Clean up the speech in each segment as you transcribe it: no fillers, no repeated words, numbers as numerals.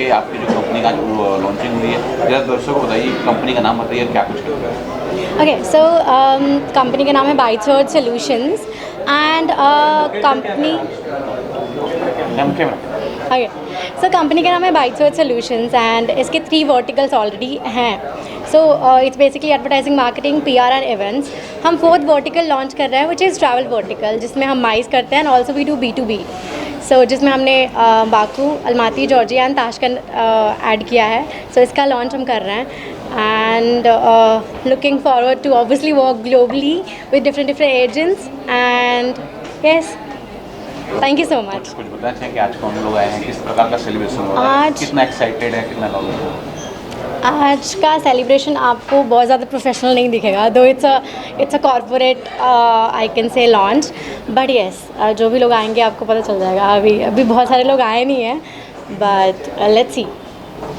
कि आपकी जो कंपनी का जो लॉन्चिंग हुई है, ज़रा दर्शकों को बताइए कंपनी का नाम बताइए और क्या कुछ करते हैं। Okay, so कंपनी का नाम है Byte Search Solutions and company okay so company का नाम है बाइट सर्च सॉल्यूशंस एंड इसके 3 वर्टिकल्स ऑलरेडी हैं. So it's basically advertising, marketing, PR and events. हम 4th वर्टिकल लॉन्च कर रहे हैं विच इज़ ट्रैवल वर्टिकल, जिसमें हम माइस करते हैं and also we do B2B. So जिसमें हमने Baku, Almaty, Georgia and Tashkent add किया है. सो इसका लॉन्च हम कर रहे हैं and looking forward to obviously work globally with different agents and yes, thank you so much. कुछ बताना चाहें कि आज कौन लोग आए हैं, किस प्रकार का सेलिब्रेशन हो रहा है, आज कितना एक्साइटेड है, कितना लोग हैं? आज का सेलिब्रेशन आपको बहुत ज़्यादा प्रोफेशनल नहीं दिखेगा, दो it's a corporate I can say launch, but yes जो भी लोग आएंगे आपको पता चल जाएगा. अभी बहुत सारे लोग आए नहीं हैं, बट लेट्स सी.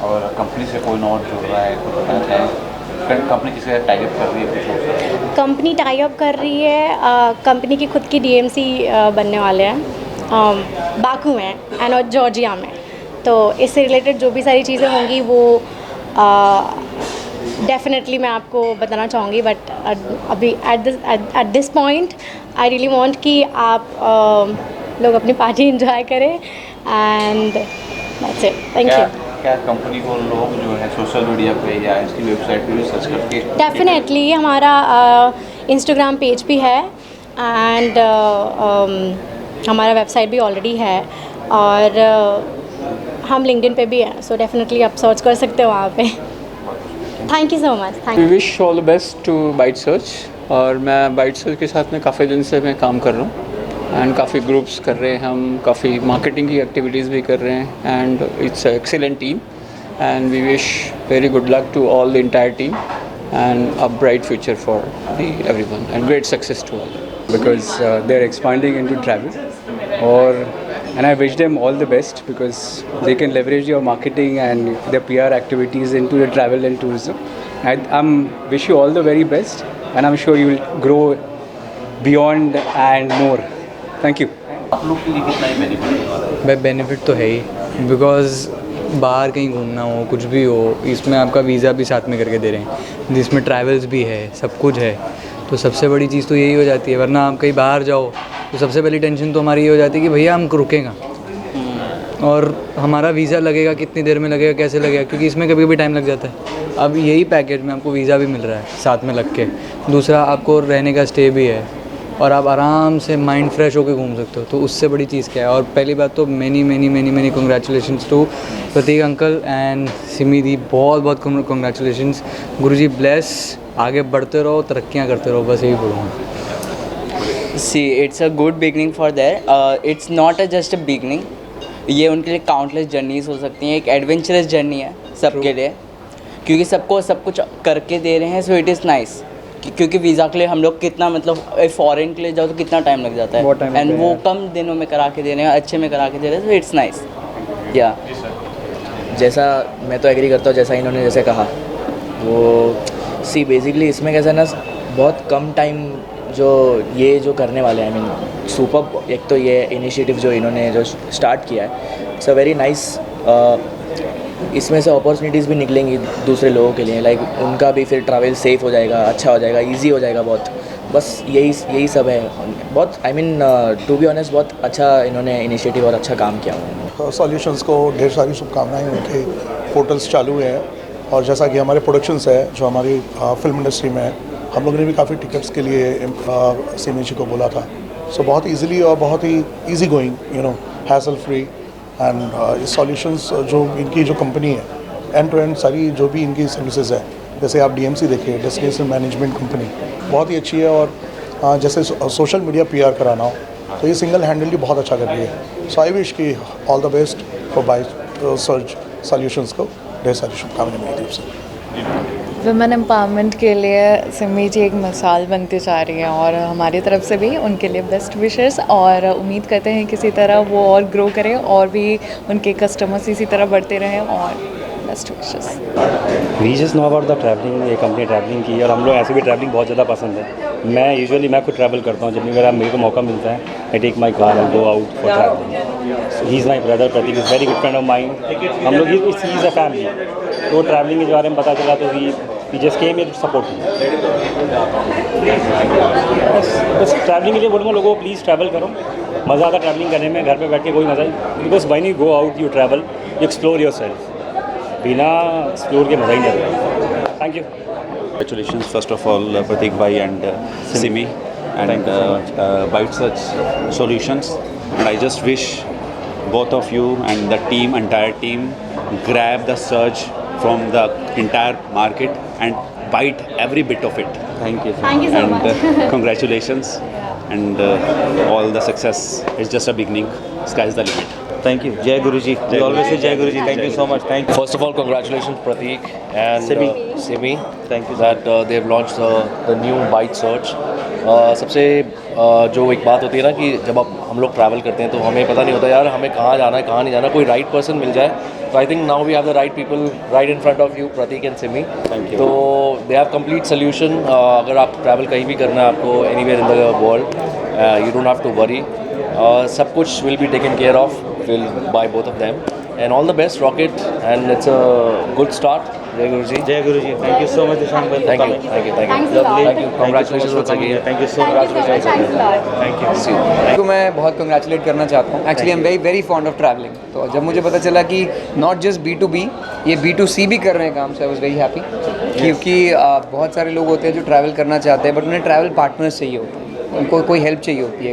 और कंपनी से कोई नोट जुड़ रहा है, कुछ बताना चाहें कंपनी किसी टाई अप कर रही है कुछ? कंपनी टाई अप कर रही है. कंपनी की खुद की DMC बनने वाले हैं बाकू में एंड और जॉर्जिया में. तो इससे रिलेटेड जो भी सारी चीज़ें होंगी वो डेफिनेटली मैं आपको बताना चाहूँगी, बट अभी at this point I really want कि आप लोग अपनी पार्टी एंजॉय करें and that's it. Thank you. क्या कंपनी को लोग जो है सोशल मीडिया पे या इसकी वेबसाइट पे भी सर्च करके? डेफिनेटली हमारा इंस्टाग्राम पेज भी है एंड हमारा वेबसाइट भी ऑलरेडी है और हम लिंक्डइन पे भी हैं. सो डेफिनेटली आप सर्च कर सकते हो वहाँ पे. Thank you so much. Thank we you. Wish all the best to Byte Search. और मैं बाइट सर्च के साथ में काफ़ी दिन से मैं काम कर रहा हूँ एंड काफ़ी ग्रुप्स कर रहे हैं हम, काफ़ी मार्केटिंग की एक्टिविटीज़ भी कर रहे हैं and it's excellent team and we wish very good luck to all the entire team and a bright future for everyone and great success to all. Because they're expanding into travel and I wish them all the best because they can leverage your marketing and their PR activities into the travel and tourism. I wish you all the very best and I'm sure you will grow beyond and more. Thank you. आप लोग के लिए कितना ही benefit होगा? भाई benefit तो है ही, because बाहर कहीं घूमना हो, कुछ भी हो, इसमें आपका वीज़ा भी साथ में करके दे रहे हैं, जिसमें ट्रैवल्स भी है, सब कुछ है. तो सबसे बड़ी चीज़ तो यही हो जाती है. वरना आप कहीं बाहर जाओ तो सबसे पहली टेंशन तो हमारी ये हो जाती है कि भैया हम रुकेंगे और हमारा वीज़ा लगेगा, कितनी देर में लगेगा, कैसे लगेगा, क्योंकि इसमें कभी कभी टाइम लग जाता है. अब यही पैकेज में आपको वीज़ा भी मिल रहा है साथ में लग के. दूसरा आपको रहने का स्टे भी है और आप आराम से माइंड फ्रेश होकर घूम सकते हो. तो उससे बड़ी चीज़ क्या है. और पहली बात तो many congratulations to Pratik uncle and Simi di. बहुत बहुत कंग्रेचुलेशंस. गुरुजी ब्लेस. आगे बढ़ते रहो, तरक्कियाँ करते रहो, बस यही बोलूँगा. See, it's a good beginning for there. It's not just a beginning. ये उनके लिए काउंटलेस जर्नीज हो सकती हैं. एक एडवेंचरस जर्नी है सबके लिए, क्योंकि सबको सब कुछ करके दे रहे हैं. So it is nice. क्योंकि वीज़ा के लिए हम लोग कितना मतलब फॉरेन के लिए जाओ तो कितना टाइम लग जाता है एंड वो कम दिनों में करा के दे रहे हैं, अच्छे में करा के दे रहे हैं. So it's nice. या जैसा मैं तो एग्री करता हूँ जैसा इन्होंने जैसे कहा वो सी बेसिकली इसमें कैसा ना बहुत कम टाइम जो करने वाले हैं. I mean super. एक तो ये इनिशिएटिव जो इन्होंने जो स्टार्ट किया है इट्स अ वेरी नाइस. इसमें से अपॉर्चुनिटीज़ भी निकलेंगी दूसरे लोगों के लिए. लाइक उनका भी फिर ट्रैवल सेफ़ हो जाएगा, अच्छा हो जाएगा, इजी हो जाएगा बहुत. बस यही सब है. बहुत I mean to be honest बहुत अच्छा इन्होंने इनिशिएटिव और अच्छा काम किया उन्होंने. सॉल्यूशंस को ढेर सारी शुभकामनाएं. उनके पोर्टल्स चालू हैं और जैसा कि हमारे प्रोडक्शंस है जो हमारी फिल्म इंडस्ट्री में है, हम लोगों ने भी काफ़ी टिकट्स के लिए सिमी जी को बोला था. सो बहुत ईजिली और बहुत ही easy going hassle free and solutions जो इनकी जो कंपनी है एंड टू एंड सारी जो भी इनकी सर्विसेज है, जैसे आप DMC देखिए, डेस्टिनेशन मैनेजमेंट कंपनी बहुत ही अच्छी है. और जैसे सोशल मीडिया PR कराना हो तो ये सिंगल हैंडली बहुत अच्छा कर रही है. सो आई विश की all the best for Byte Search Solutions को ढेर सारी शुभकामनाएं मेरी तरफ से. वुमेन एम्पावरमेंट के लिए सिमी जी एक मिसाल बनती जा रही है और हमारी तरफ से भी उनके लिए बेस्ट विशेस और उम्मीद करते हैं किसी तरह वो और ग्रो करें और भी उनके कस्टमर्स इसी तरह बढ़ते रहें और best wishes. We just know about the travelling. ये कंपनी ट्रैवलिंग की और हम लोग ऐसे भी ट्रैवलिंग बहुत ज़्यादा पसंद है. मैं खुद ट्रैवल करता हूँ जब भी मेरे को मौका मिलता है. I take my car and go out for traveling. So he's my brother. Pratik is very good friend of mine. हम लोग he's a family. तो traveling के बारे में पता चला तो we just came here to support him. बस ट्रैवलिंग के लिए बोलूँगा लोगों को प्लीज़ ट्रैवल करो. मज़ा आता ट्रैवलिंग करने में, घर पे बैठ के कोई मज़ा नहीं. Because when you go out you travel, you explore yourself. बिना एक्सप्लोर के मज़ा ही नहीं आता. Thank you. Congratulations first of all Pratik bhai and Simi and Byte Search Solutions, and I just wish both of you and the entire team grab the surge from the entire market and bite every bit of it. Thank you. Thank you so And much. congratulations and all the success is just a beginning. Sky is the limit. Thank you. Jai Guruji. We always say Jai Guruji. Thank you so much. Thank you. First of all, congratulations Pratik and Simi. Thank you. That they have launched the new Byte Search. सबसे जो एक बात होती है ना कि जब हम लोग ट्रैवल करते हैं तो हमें पता नहीं होता यार हमें कहाँ जाना है कहाँ नहीं जाना. कोई राइट पर्सन मिल जाए तो I think now we have the right people right in front of you, Prateek and Simi. तो दे हैव कंप्लीट सोल्यूशन. अगर आप ट्रैवल कहीं भी करना है आपको anywhere in the world, you don't have to worry. सब कुछ will be taken care of will by both of them, and all the best Rocket, and it's a good start. Jai Guruji. Jai Guruji. Thank you so much, Ishan bhai. Thank you. Thank you. Thank you. Thanks a lot. Thank you. Congratulations once again. Thank you so much. Thanks a lot. Thank you. को मैं बहुत congratulate करना चाहता हूँ. Actually I am very fond of travelling. तो जब मुझे पता चला कि नॉट जस्ट B2B, ये B2C भी कर रहे हैं काम, सो आई वाज वेरी हैप्पी. क्योंकि बहुत सारे लोग होते हैं जो ट्रैवल करना चाहते हैं बट उन्हें ट्रैवल पार्टनर्स चाहिए होते हैं. उनको कोई हेल्प चाहिए होती है,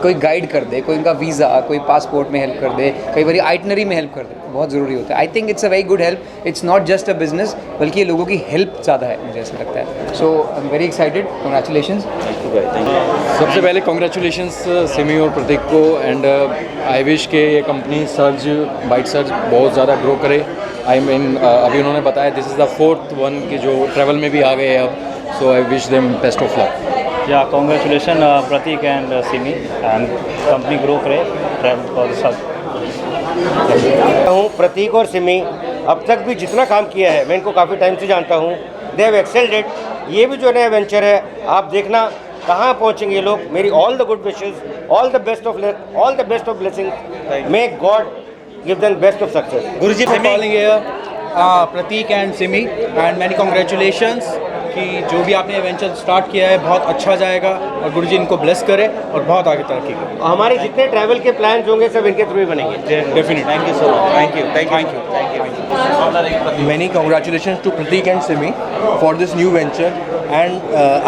कोई गाइड कर दे, कोई उनका वीज़ा, कोई पासपोर्ट में हेल्प कर दे, कई बार आइटनरी में हेल्प कर दे. बहुत ज़रूरी होता है. I think it's a very good help. It's not just a business, बल्कि ये लोगों की हेल्प ज़्यादा है, मुझे ऐसा लगता है. So I am very excited. Congratulations. सबसे पहले कॉन्ग्रेचुलेशंस सिमी और प्रतीक को, एंड आई विश के ये कंपनी सर्ज बाइट सर्ज बहुत ज़्यादा ग्रो करे. आई मीन अभी उन्होंने बताया this is the 4th one कि जो ट्रैवल में भी आ गए हैं अब. So I wish them best of luck. Yeah, congratulations Pratik and Simi, and company grow करे ट्रैवल और सब. हूँ प्रतीक और सिमी अब तक भी जितना काम किया है मैं इनको काफ़ी टाइम से जानता हूँ. They have excelled it. ये भी जो नया वेंचर है आप देखना कहाँ पहुँचेंगे ये लोग. मेरी all the good wishes, all the best of luck, all the best of blessings. May God give them best of success. Guruji calling here Prateek and Simi, and many congratulations कि जो भी आपने वेंचर स्टार्ट किया है बहुत अच्छा जाएगा और गुरुजी इनको ब्लेस करे और बहुत आगे तरक्की करे. हमारे जितने ट्रैवल के प्लान्स होंगे सब इनके थ्रू ही बनेंगे. Definitely. Thank you so much. Thank you. Thank you. Many congratulations to Pratik and Simi for this new venture, and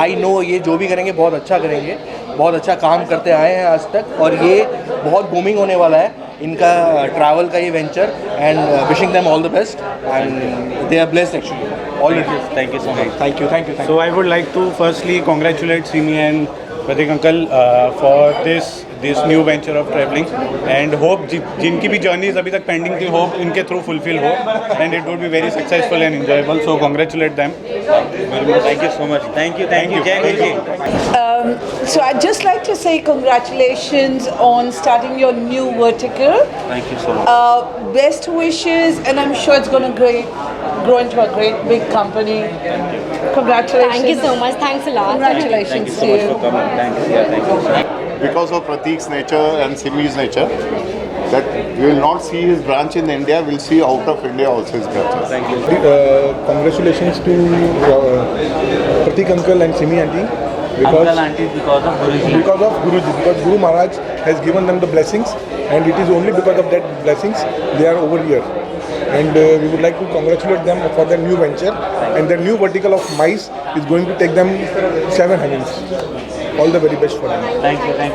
I know ये जो भी करेंगे बहुत अच्छा करेंगे. बहुत अच्छा काम करते आए हैं आज तक और ये बहुत बूमिंग होने वाला है इनका ट्रैवल का ये venture. And wishing them all the best, and they are blessed actually. All it is. Thank you so much. Thank you. Thank you. So I would like to firstly congratulate Simi and Pratik uncle for this new venture of traveling, and hope जिनकी भी journeys अभी तक pending थी, hope इनके through fulfill हो, and it would be very successful and enjoyable. So congratulate them very much. Thank you so much. Thank you. Thank you. Jai Guruji. So I'd just like to say congratulations on starting your new vertical. Thank you so much. Best wishes, and I'm sure it's going to grow into a great big company. Congratulations. Thank you so much. Thanks a lot. Congratulations to you. Thank you. Yeah, thank you. Because of Pratik's nature and Simi's nature, that we will not see his branch in India, we'll see out of India also his branches. Thank you. Congratulations to Pratik uncle and Simi auntie. Uncle auntie because of Guruji. Because of Guruji. Because Guru Maharaj has given them the blessings, and it is only because of that blessings they are over here. And we would like to congratulate them for their new venture, and their new vertical of mice is going to take them 7 heavens. All the very best for them. Thank you. Thank you.